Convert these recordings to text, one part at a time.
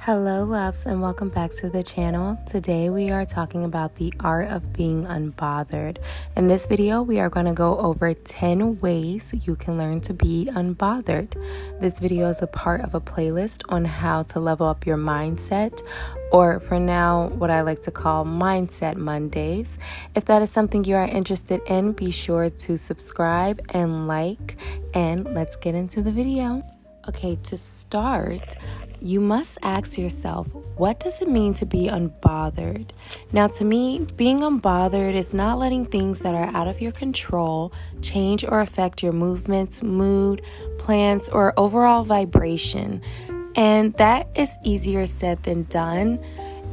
Hello loves, and welcome back to the channel. Today we are talking about the art of being unbothered. In this video we are going to go over 10 ways you can learn to be unbothered. This video is a part of a playlist on how to level up your mindset, or for now what I like to call Mindset Mondays. If that is something you are interested in, be sure to subscribe and like, and let's get into the video. Okay, to start, you must ask yourself, what does it mean to be unbothered? Now, to me, being unbothered is not letting things that are out of your control change or affect your movements, mood, plans, or overall vibration. And that is easier said than done.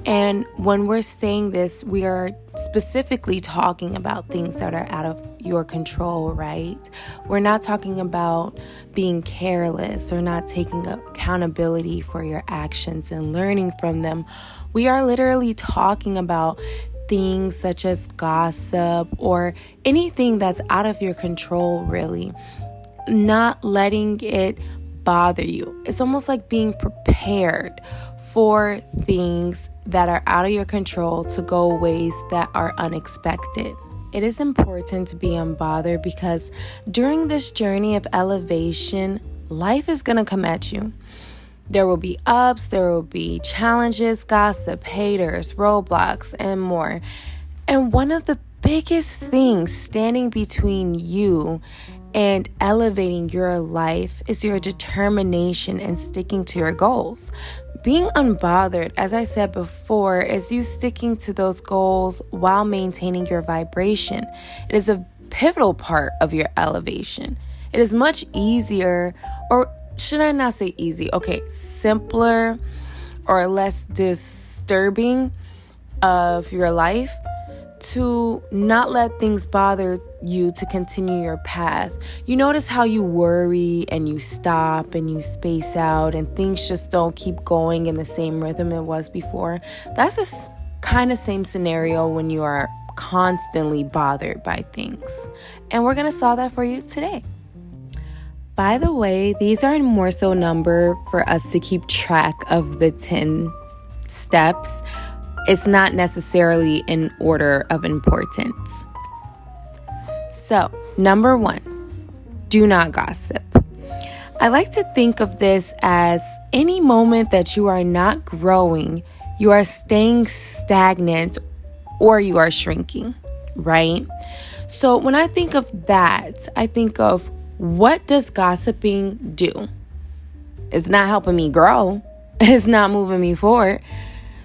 And when we're saying this, we are specifically talking about things that are out of your control, right? We're not talking about being careless or not taking accountability for your actions and learning from them. We are literally talking about things such as gossip or anything that's out of your control, really. Not letting it bother you. It's almost like being prepared for things that are out of your control to go ways that are unexpected. It is important to be unbothered because during this journey of elevation, life is going to come at you. There will be ups, there will be challenges, gossip, haters, roadblocks, and more. And one of the biggest things standing between you and elevating your life is your determination and sticking to your goals. Being unbothered, as I said before, is you sticking to those goals while maintaining your vibration. It is a pivotal part of your elevation. It is much easier, or should I not say easy? Okay, simpler or less disturbing of your life to not let things bother you to continue your path. You notice how you worry and you stop and you space out and things just don't keep going in the same rhythm it was before. That's the kind of same scenario when you are constantly bothered by things. And we're going to solve that for you today. By the way, these are in more so number for us to keep track of the 10 steps. It's not necessarily in order of importance. So, number 1, do not gossip. I like to think of this as any moment that you are not growing, you are staying stagnant, or you are shrinking, right? So when I think of that, I think of, what does gossiping do? It's not helping me grow. It's not moving me forward.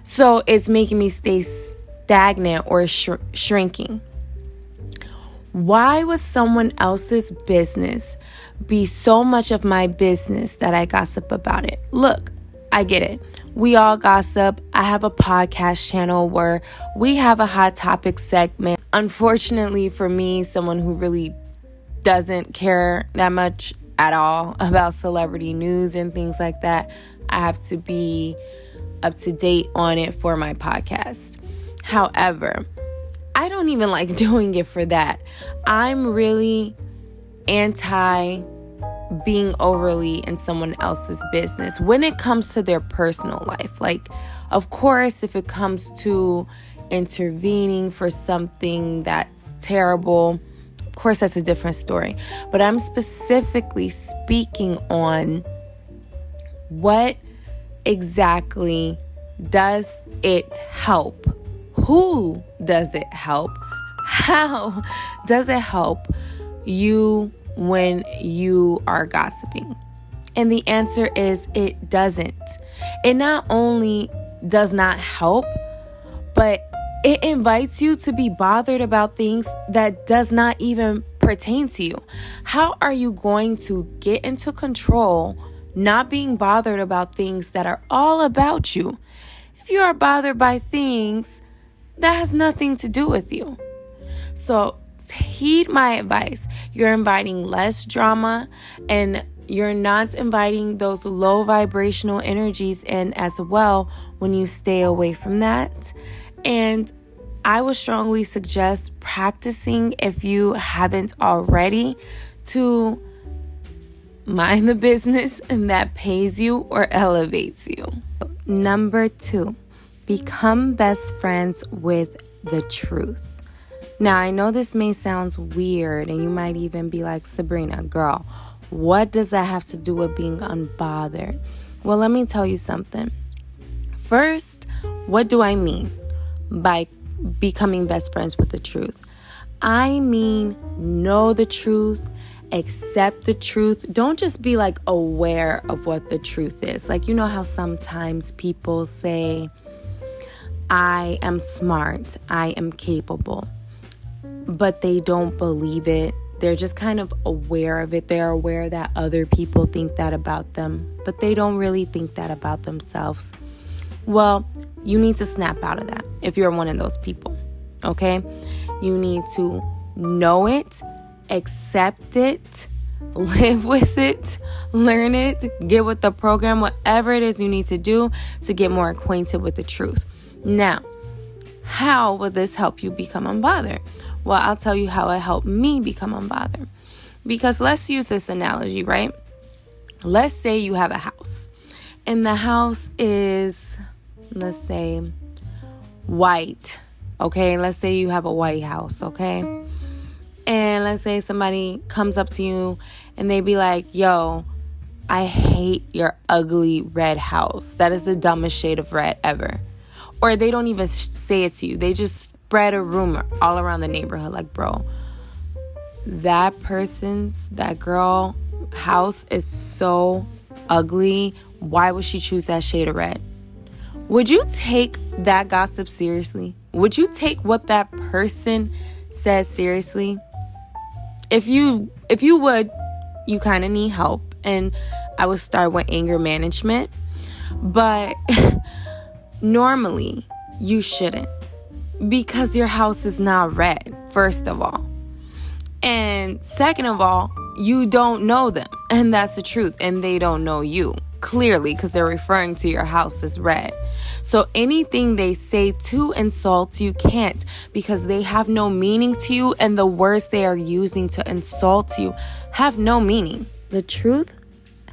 So it's making me stay stagnant or shrinking. Why would someone else's business be so much of my business that I gossip about it? Look, I get it. We all gossip. I have a podcast channel where we have a hot topic segment. Unfortunately for me, someone who really doesn't care that much at all about celebrity news and things like that, I have to be up to date on it for my podcast. However, I don't even like doing it for that. I'm really anti being overly in someone else's business when it comes to their personal life. Like, of course, if it comes to intervening for something that's terrible, of course, that's a different story. But I'm specifically speaking on what exactly does it help? Who does it help? How does it help you when you are gossiping? And the answer is it doesn't. It not only does not help, but it invites you to be bothered about things that does not even pertain to you. How are you going to get into control not being bothered about things that are all about you if you are bothered by things that has nothing to do with you? So heed my advice. You're inviting less drama, and you're not inviting those low vibrational energies in as well when you stay away from that. And I would strongly suggest practicing, if you haven't already, to mind the business and that pays you or elevates you. number 2, become best friends with the truth. Now, I know this may sound weird, and you might even be like, Sabrina, girl, what does that have to do with being unbothered? Well, let me tell you something. First, what do I mean by becoming best friends with the truth? I mean, know the truth, accept the truth. Don't just be like aware of what the truth is. Like, you know how sometimes people say, I am smart, I am capable, but they don't believe it. They're just kind of aware of it. They're aware that other people think that about them, but they don't really think that about themselves. Well, you need to snap out of that if you're one of those people, okay? You need to know it, accept it, live with it, learn it, get with the program, whatever it is you need to do to get more acquainted with the truth. Now, how will this help you become unbothered? Well, I'll tell you how it helped me become unbothered. Because let's use this analogy, right? Let's say you have a house, and the house is, let's say, white. Okay, let's say you have a white house, okay? And let's say somebody comes up to you and they be like, yo, I hate your ugly red house. That is the dumbest shade of red ever. Or they don't even say it to you. They just spread a rumor all around the neighborhood. Like, bro, that girl house is so ugly. Why would she choose that shade of red? Would you take that gossip seriously? Would you take what that person says seriously? If you would, you kind of need help. And I would start with anger management. But normally, you shouldn't. Because your house is not red, first of all. And second of all, you don't know them. And that's the truth. And they don't know you. Clearly, because they're referring to your house as red. So anything they say to insult you can't, because they have no meaning to you, and the words they are using to insult you have no meaning. The truth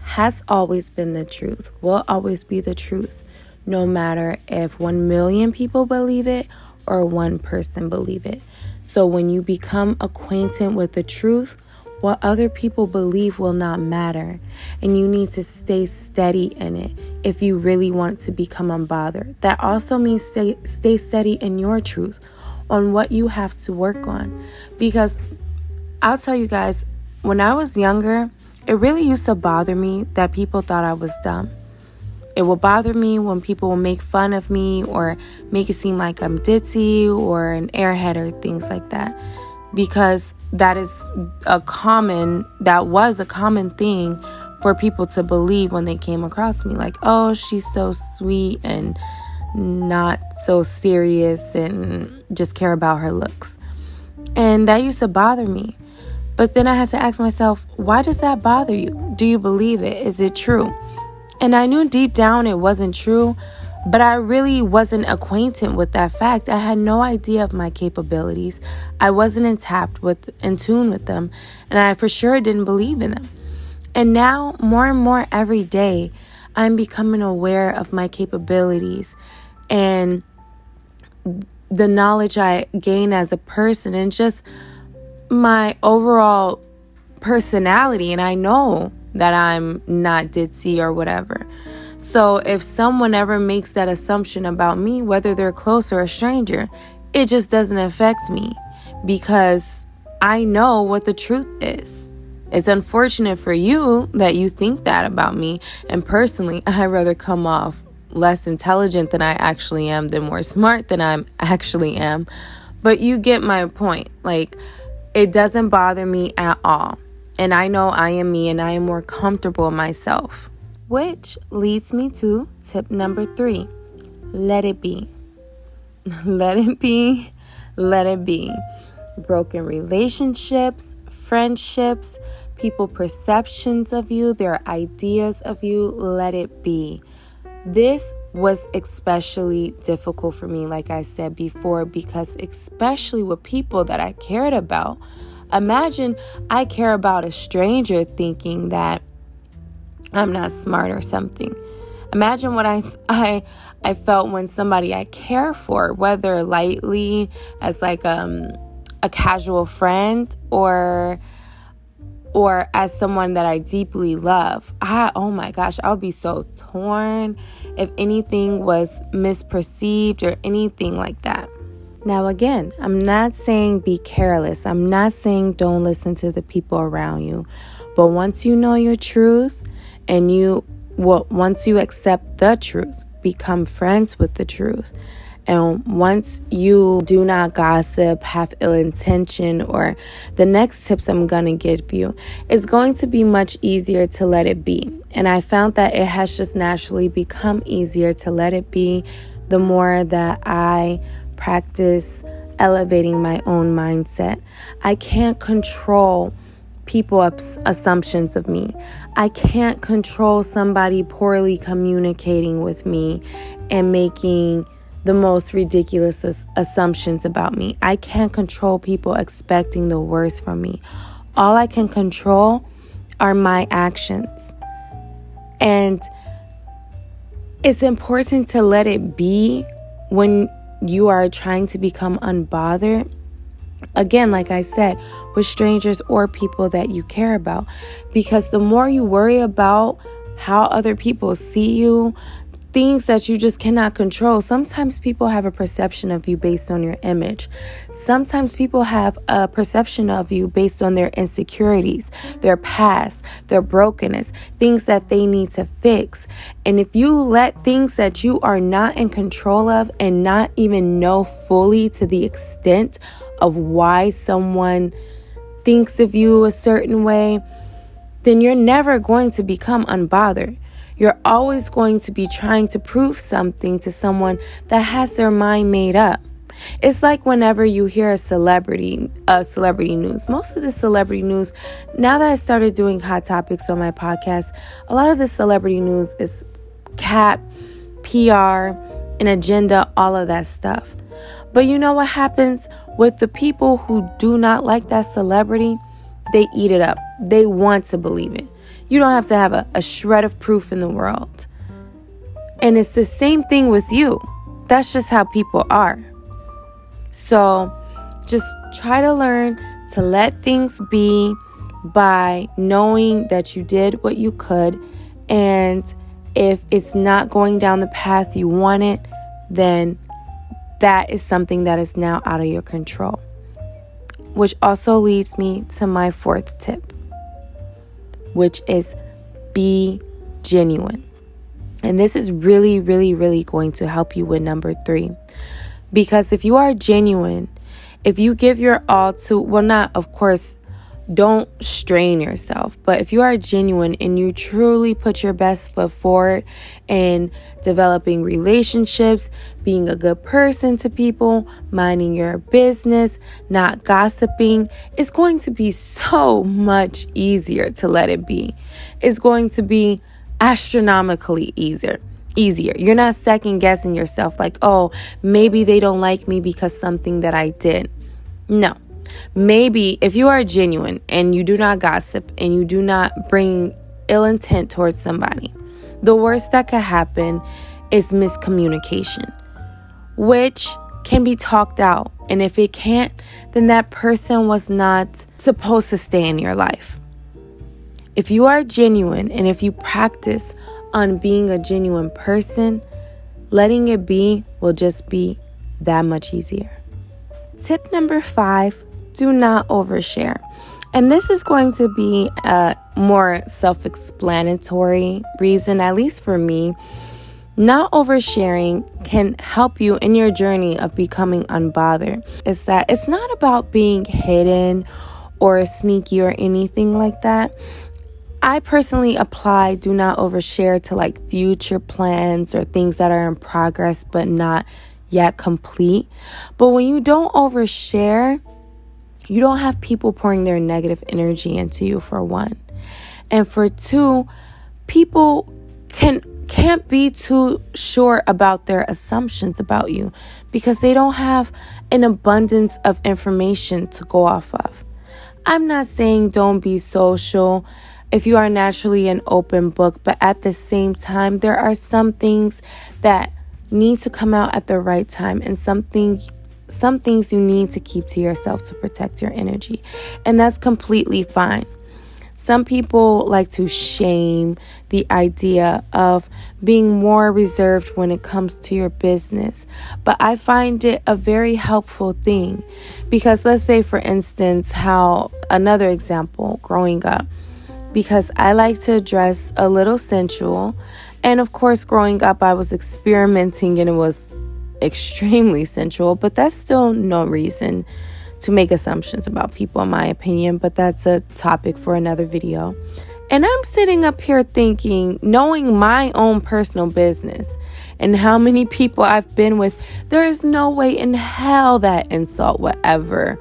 has always been the truth, will always be the truth, no matter if 1 million people believe it or one person believe it. So when you become acquainted with the truth, what other people believe will not matter, and you need to stay steady in it if you really want to become unbothered. That also means stay steady in your truth on what you have to work on. Because I'll tell you guys, when I was younger, it really used to bother me that people thought I was dumb. It will bother me when people will make fun of me or make it seem like I'm ditzy or an airhead or things like that. Because that was a common thing for people to believe when they came across me. Like, oh, she's so sweet and not so serious and just care about her looks. And that used to bother me. But then I had to ask myself, why does that bother you? Do you believe it? Is it true? And I knew deep down it wasn't true, but I really wasn't acquainted with that fact. I had no idea of my capabilities. I wasn't in tune with them, and I for sure didn't believe in them. And now, more and more every day, I'm becoming aware of my capabilities and the knowledge I gain as a person and just my overall personality. And I know that I'm not ditzy or whatever. So if someone ever makes that assumption about me, whether they're close or a stranger, it just doesn't affect me because I know what the truth is. It's unfortunate for you that you think that about me. And personally, I'd rather come off less intelligent than I actually am than more smart than I actually am. But you get my point. Like, it doesn't bother me at all. And I know I am me and I am more comfortable in myself. Which leads me to tip number 3. Let it be. Let it be. Let it be. Broken relationships, friendships, people perceptions of you, their ideas of you, let it be. This was especially difficult for me, like I said before, because especially with people that I cared about. Imagine I care about a stranger thinking that I'm not smart or something. Imagine what I felt when somebody I care for, whether lightly as like a casual friend or as someone that I deeply love. Oh my gosh, I would be so torn if anything was misperceived or anything like that. Now again, I'm not saying be careless. I'm not saying don't listen to the people around you. But once you know your truth and once you accept the truth, become friends with the truth. And once you do not gossip, have ill intention, or the next tips I'm going to give you, it's going to be much easier to let it be. And I found that it has just naturally become easier to let it be the more that I practice elevating my own mindset. I can't control people's assumptions of me. I can't control somebody poorly communicating with me and making the most ridiculous assumptions about me. I can't control people expecting the worst from me. All I can control are my actions. And it's important to let it be when you are trying to become unbothered. Again, like I said, with strangers or people that you care about. Because the more you worry about how other people see you, things that you just cannot control. Sometimes people have a perception of you based on your image. Sometimes people have a perception of you based on their insecurities, their past, their brokenness, things that they need to fix. And if you let things that you are not in control of and not even know fully to the extent of why someone thinks of you a certain way, then you're never going to become unbothered. You're always going to be trying to prove something to someone that has their mind made up. It's like whenever you hear a celebrity news. Most of the celebrity news, now that I started doing hot topics on my podcast, a lot of the celebrity news is cap, PR, an agenda, all of that stuff. But you know what happens with the people who do not like that celebrity? They eat it up. They want to believe it. You don't have to have a shred of proof in the world. And it's the same thing with you. That's just how people are. So just try to learn to let things be by knowing that you did what you could. And if it's not going down the path you wanted, then that is something that is now out of your control. Which also leads me to my fourth tip, which is be genuine. And this is really, really, really going to help you with number 3. Because if you are genuine, if you give your all to, well, not, of course, don't strain yourself. But if you are genuine and you truly put your best foot forward in developing relationships, being a good person to people, minding your business, not gossiping, it's going to be so much easier to let it be. It's going to be astronomically easier. You're not second guessing yourself like, oh, maybe they don't like me because something that I did. No. Maybe if you are genuine and you do not gossip and you do not bring ill intent towards somebody, the worst that could happen is miscommunication, which can be talked out. And if it can't, then that person was not supposed to stay in your life. If you are genuine and if you practice on being a genuine person, letting it be will just be that much easier. Tip number 5, do not overshare. And this is going to be a more self-explanatory reason, at least for me. Not oversharing can help you in your journey of becoming unbothered. It's that it's not about being hidden or sneaky or anything like that. I personally apply do not overshare to like future plans or things that are in progress but not yet complete. But when you don't overshare, you don't have people pouring their negative energy into you, for one. And for two, people can't be too sure about their assumptions about you because they don't have an abundance of information to go off of. I'm not saying don't be social. if you are naturally an open book, but at the same time, there are some things that need to come out at the right time, and some things you need to keep to yourself to protect your energy. And that's completely fine. Some people like to shame the idea of being more reserved when it comes to your business. But I find it a very helpful thing because let's say, for instance, how another example growing up, because I like to dress a little sensual. And of course, growing up, I was experimenting and it was extremely sensual, but that's still no reason to make assumptions about people, in my opinion, but that's a topic for another video. And I'm sitting up here thinking, knowing my own personal business and how many people I've been with, there is no way in hell that insult would ever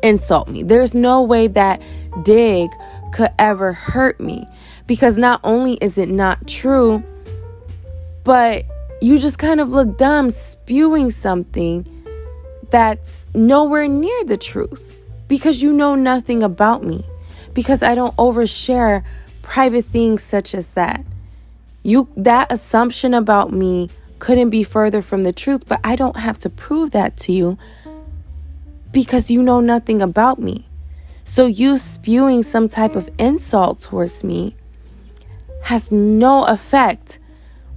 insult me. There's no way that dig could ever hurt me, because not only is it not true, but you just kind of look dumb spewing something that's nowhere near the truth, because you know nothing about me, because I don't overshare private things such as that. That assumption about me couldn't be further from the truth, but I don't have to prove that to you because you know nothing about me. So you spewing some type of insult towards me has no effect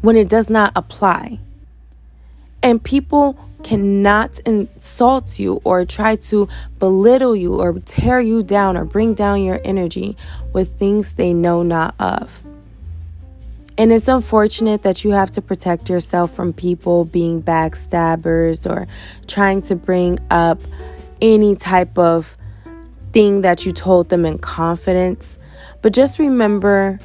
when it does not apply. And people cannot insult you or try to belittle you or tear you down or bring down your energy with things they know not of. And it's unfortunate that you have to protect yourself from people being backstabbers or trying to bring up any type of thing that you told them in confidence. But just remember,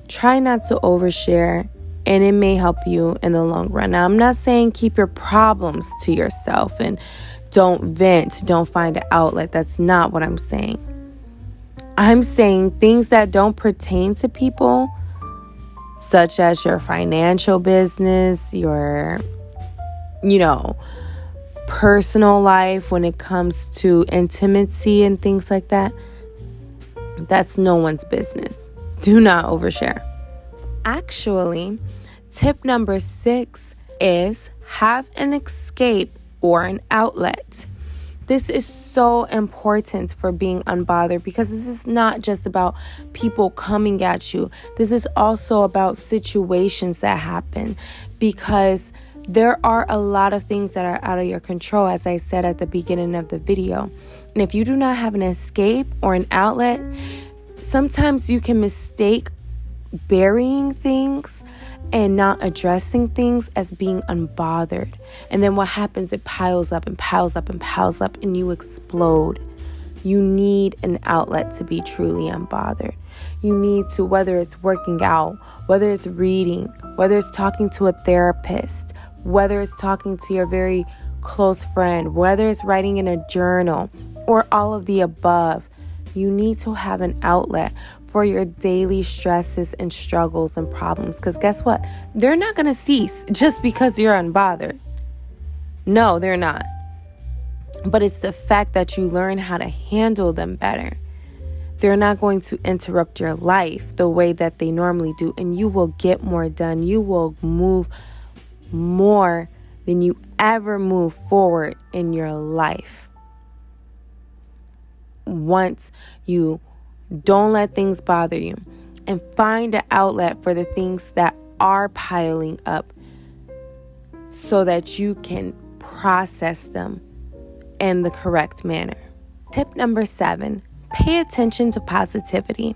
try not to overshare, and it may help you in the long run. Now, I'm not saying keep your problems to yourself and don't vent, don't find an outlet. That's not what I'm saying. I'm saying things that don't pertain to people, such as your financial business, your, personal life when it comes to intimacy and things like that. That's no one's business. Do not overshare. Actually, tip number 6 is have an escape or an outlet. This is so important for being unbothered, because this is not just about people coming at you. This is also about situations that happen, because there are a lot of things that are out of your control, as I said at the beginning of the video. And if you do not have an escape or an outlet, sometimes you can mistake burying things and not addressing things as being unbothered. And then what happens? It piles up and piles up and piles up, and you explode. You need an outlet to be truly unbothered. You need to, whether it's working out, whether it's reading, whether it's talking to a therapist, whether it's talking to your very close friend, whether it's writing in a journal, or all of the above, you need to have an outlet for your daily stresses and struggles and problems. Because guess what? They're not going to cease just because you're unbothered. No, they're not. But it's the fact that you learn how to handle them better. They're not going to interrupt your life the way that they normally do, and you will get more done. You will move more than you ever move forward in your life. Once you don't let things bother you and find an outlet for the things that are piling up so that you can process them in the correct manner. Tip number 7, pay attention to positivity.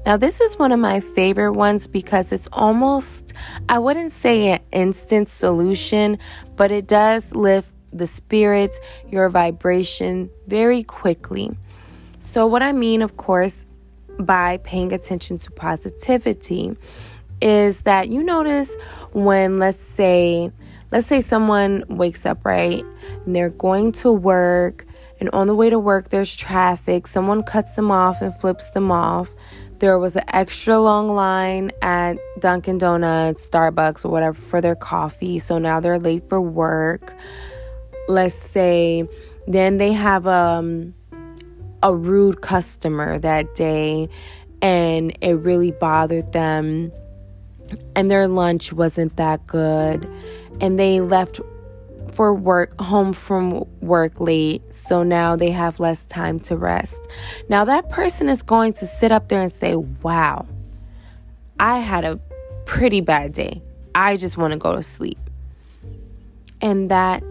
Now, this is one of my favorite ones because it's almost, I wouldn't say an instant solution, but it does lift the spirits, your vibration very quickly. So what I mean, of course, by paying attention to positivity is that you notice when, let's say someone wakes up, right? And they're going to work, and on the way to work, there's traffic. Someone cuts them off and flips them off. There was an extra long line at Dunkin' Donuts, Starbucks, or whatever for their coffee. So now they're late for work. Let's say then they have a rude customer that day, and it really bothered them, and their lunch wasn't that good, and they left home from work late, so now they have less time to rest. Now that person is going to sit up there and say, wow, I had a pretty bad day. I just want to go to sleep. And that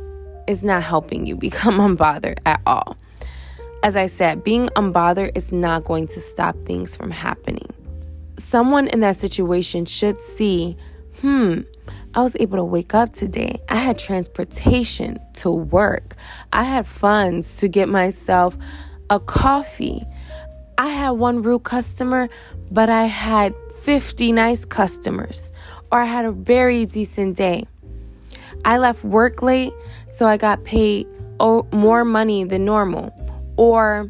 is not helping you become unbothered at all. As I said, being unbothered is not going to stop things from happening. Someone in that situation should see, I was able to wake up today. I had transportation to work. I had funds to get myself a coffee. I had one rude customer, but I had 50 nice customers. Or I had a very decent day. I left work late, so I got paid more money than normal. Or,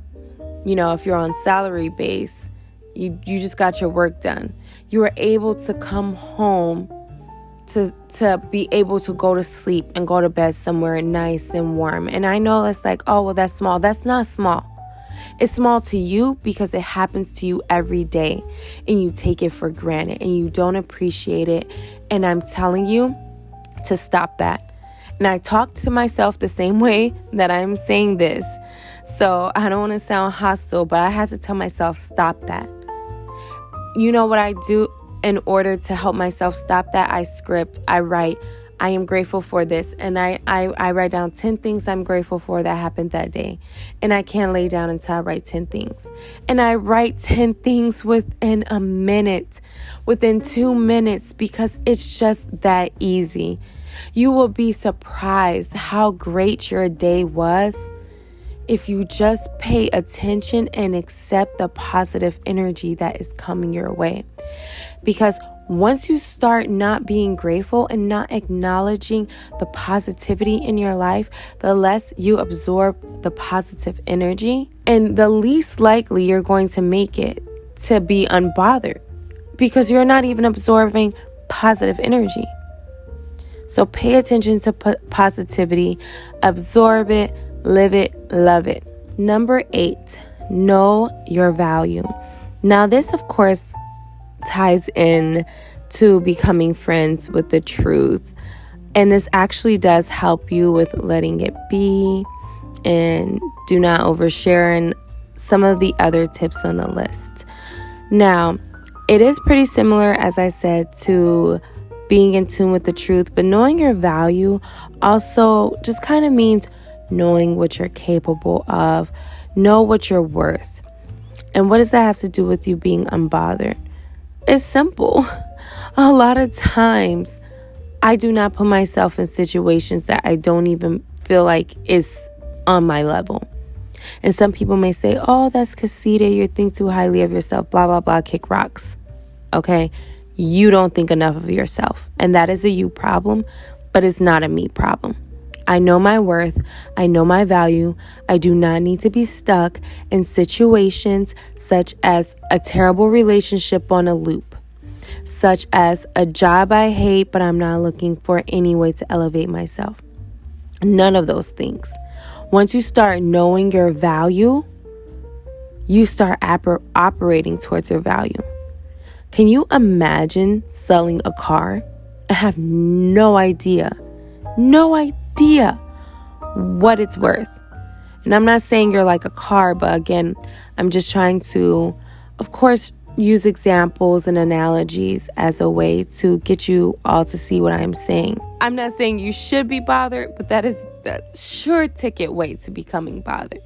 if you're on salary base, you just got your work done. You were able to come home to be able to go to sleep and go to bed somewhere nice and warm. And I know that's like, oh, well, that's small. That's not small. It's small to you because it happens to you every day and you take it for granted and you don't appreciate it. And I'm telling you to stop that. And I talk to myself the same way that I'm saying this. So I don't want to sound hostile, but I had to tell myself, stop that. You know what I do? In order to help myself stop that, I script, I write, I am grateful for this. And I write down 10 things I'm grateful for that happened that day. And I can't lay down until I write 10 things. And I write 10 things within a minute, within 2 minutes, because it's just that easy. You will be surprised how great your day was if you just pay attention and accept the positive energy that is coming your way. Because once you start not being grateful and not acknowledging the positivity in your life, the less you absorb the positive energy, and the least likely you're going to make it to be unbothered because you're not even absorbing positive energy. So pay attention to positivity, absorb it, live it, love it. Number 8, know your value. Now this, of course, ties in to becoming friends with the truth. And this actually does help you with letting it be and do not overshare and some of the other tips on the list. Now, it is pretty similar, as I said, to being in tune with the truth, but knowing your value also just kind of means knowing what you're capable of, know what you're worth. And what does that have to do with you being unbothered? It's simple. A lot of times, I do not put myself in situations that I don't even feel like is on my level. And some people may say, oh, that's conceited. You think too highly of yourself, blah, blah, blah, kick rocks. Okay? You don't think enough of yourself. And that is a you problem, but it's not a me problem. I know my worth. I know my value. I do not need to be stuck in situations such as a terrible relationship on a loop, such as a job I hate, but I'm not looking for any way to elevate myself. None of those things. Once you start knowing your value, you start operating towards your value. Can you imagine selling a car and have no idea what it's worth? And I'm not saying you're like a car, but again, I'm just trying to, of course, use examples and analogies as a way to get you all to see what I'm saying. I'm not saying you should be bothered, but that is the sure ticket way to becoming bothered.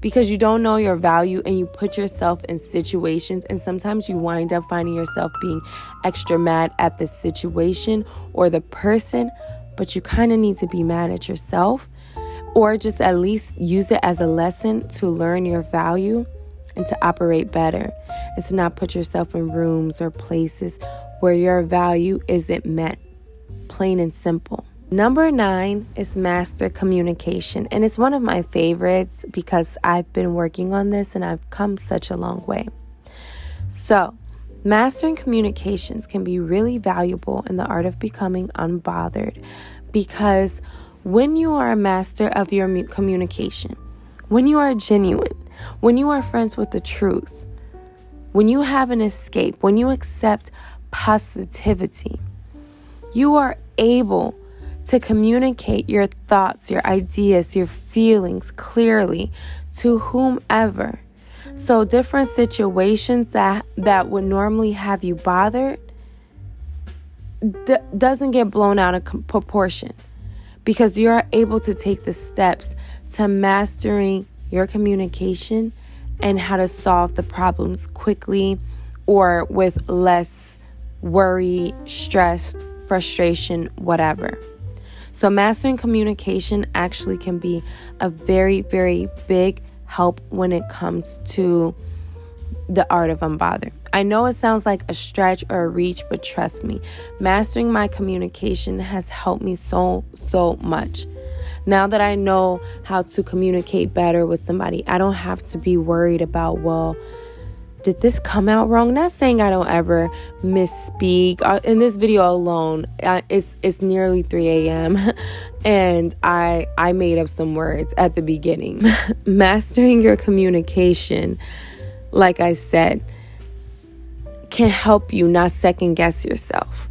Because you don't know your value and you put yourself in situations, and sometimes you wind up finding yourself being extra mad at the situation or the person, but you kind of need to be mad at yourself, or just at least use it as a lesson to learn your value and to operate better, and to not put yourself in rooms or places where your value isn't met. Plain and simple. Number 9 is master communication. And it's one of my favorites because I've been working on this and I've come such a long way. So, mastering communications can be really valuable in the art of becoming unbothered, because when you are a master of your communication, when you are genuine, when you are friends with the truth, when you have an escape, when you accept positivity, you are able to communicate your thoughts, your ideas, your feelings clearly to whomever. So different situations that would normally have you bothered doesn't get blown out of proportion, because you're able to take the steps to mastering your communication and how to solve the problems quickly or with less worry, stress, frustration, whatever. So mastering communication actually can be a very, very big help when it comes to the art of unbothered. I know it sounds like a stretch or a reach, but trust me, mastering my communication has helped me so much. Now that I know how to communicate better with somebody, I don't have to be worried about, well, did this come out wrong? Not saying I don't ever misspeak. In this video alone, it's nearly 3 a.m. and I made up some words at the beginning. Mastering your communication, like I said, can help you not second guess yourself.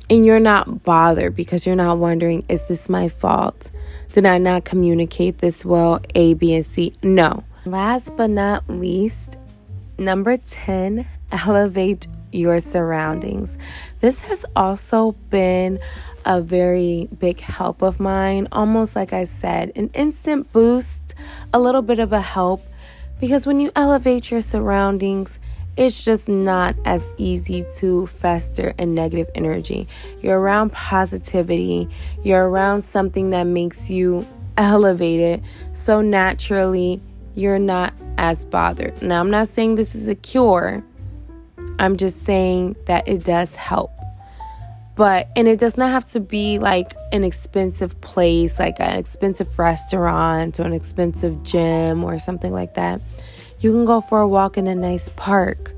And you're not bothered because you're not wondering, is this my fault? Did I not communicate this well? A, B, and C. No. Last but not least, number 10, elevate your surroundings. This has also been a very big help of mine. Almost like I said, an instant boost, a little bit of a help. Because when you elevate your surroundings, it's just not as easy to fester in negative energy. You're around positivity. You're around something that makes you elevated. So naturally, you're not as bothered. Now, I'm not saying this is a cure. I'm just saying that it does help. And it does not have to be like an expensive place, like an expensive restaurant or an expensive gym or something like that. You can go for a walk in a nice park.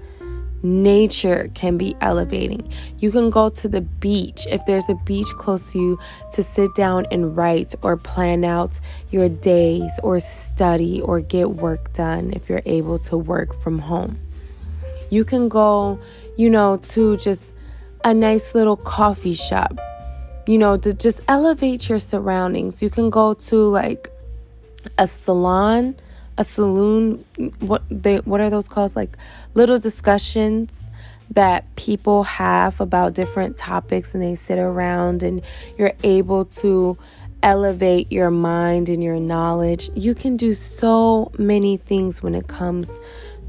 Nature can be elevating. You can go to the beach if there's a beach close to you to sit down and write or plan out your days or study or get work done if you're able to work from home. You can go, to just a nice little coffee shop, to just elevate your surroundings. You can go to like a saloon, what are those called? Like little discussions that people have about different topics, and they sit around and you're able to elevate your mind and your knowledge. You can do so many things when it comes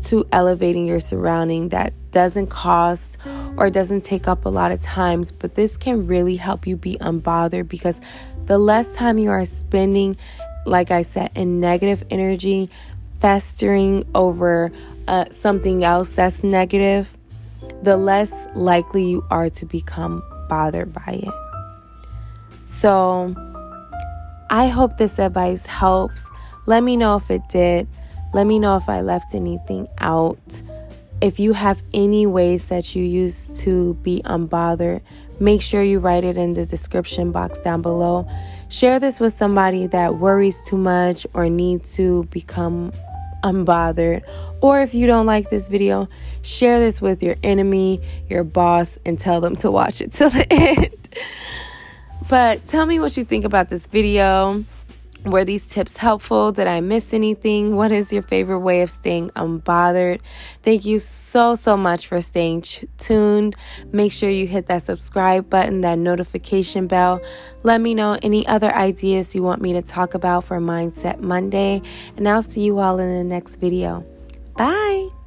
to elevating your surrounding that doesn't cost or doesn't take up a lot of time, but this can really help you be unbothered, because the less time you are spending, like I said, in negative energy, festering over something else that's negative, the less likely you are to become bothered by it. So I hope this advice helps. Let me know if it did. Let me know if I left anything out. If you have any ways that you use to be unbothered, make sure you write it in the description box down below. Share this with somebody that worries too much or needs to become unbothered. Or if you don't like this video, share this with your enemy, your boss, and tell them to watch it till the end. But tell me what you think about this video. Were these tips helpful? Did I miss anything? What is your favorite way of staying unbothered? Thank you so much for staying tuned. Make sure you hit that subscribe button, that notification bell. Let me know any other ideas you want me to talk about for Mindset Monday. And I'll see you all in the next video. Bye.